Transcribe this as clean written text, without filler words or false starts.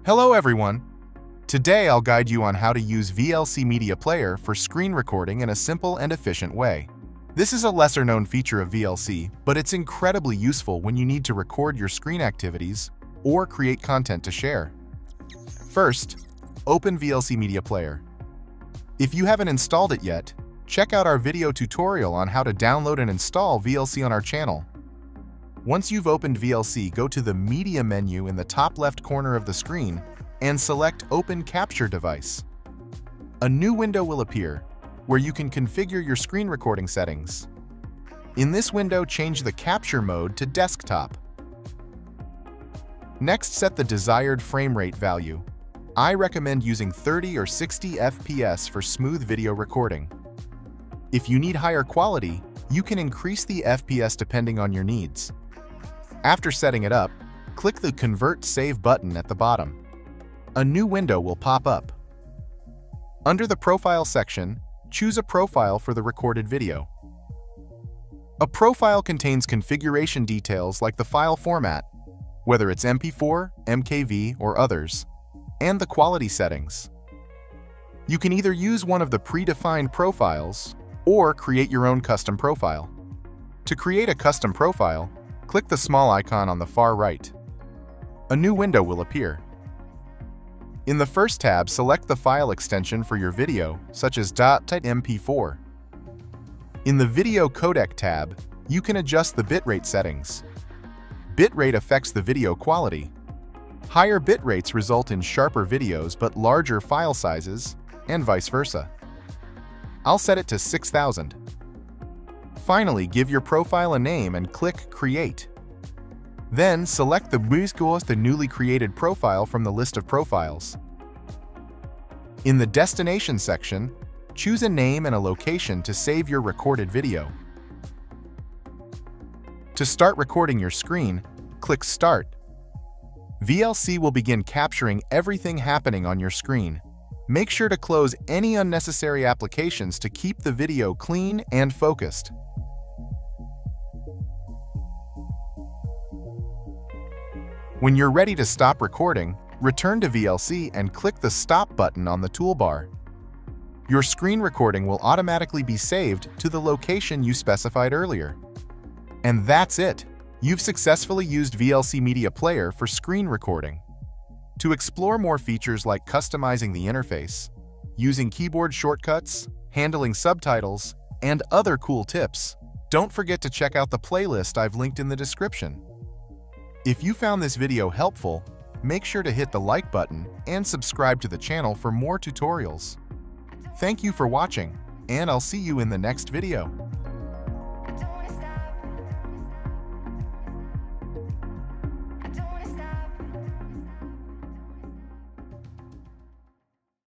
Hello everyone! Today I'll guide you on how to use VLC Media Player for screen recording in a simple and efficient way. This is a lesser-known feature of VLC, but it's incredibly useful when you need to record your screen activities or create content to share. First, open VLC Media Player. If you haven't installed it yet, check out our video tutorial on how to download and install VLC on our channel. Once you've opened VLC, go to the Media menu in the top left corner of the screen and select Open Capture Device. A new window will appear where you can configure your screen recording settings. In this window, change the capture mode to desktop. Next, set the desired frame rate value. I recommend using 30 or 60 FPS for smooth video recording. If you need higher quality, you can increase the FPS depending on your needs. After setting it up, click the Convert Save button at the bottom. A new window will pop up. Under the Profile section, choose a profile for the recorded video. A profile contains configuration details like the file format, whether it's MP4, MKV, or others, and the quality settings. You can either use one of the predefined profiles or create your own custom profile. To create a custom profile, click the small icon on the far right. A new window will appear. In the first tab, select the file extension for your video, such as .MP4. In the Video Codec tab, you can adjust the bitrate settings. Bitrate affects the video quality. Higher bit rates result in sharper videos but larger file sizes, and vice versa. I'll set it to 6000. Finally, give your profile a name and click Create. Then, select the newly created profile from the list of profiles. In the Destination section, choose a name and a location to save your recorded video. To start recording your screen, click Start. VLC will begin capturing everything happening on your screen. Make sure to close any unnecessary applications to keep the video clean and focused. When you're ready to stop recording, return to VLC and click the Stop button on the toolbar. Your screen recording will automatically be saved to the location you specified earlier. And that's it! You've successfully used VLC Media Player for screen recording. To explore more features like customizing the interface, using keyboard shortcuts, handling subtitles, and other cool tips, don't forget to check out the playlist I've linked in the description. If you found this video helpful, make sure to hit the like button and subscribe to the channel for more tutorials. Thank you for watching, and I'll see you in the next video.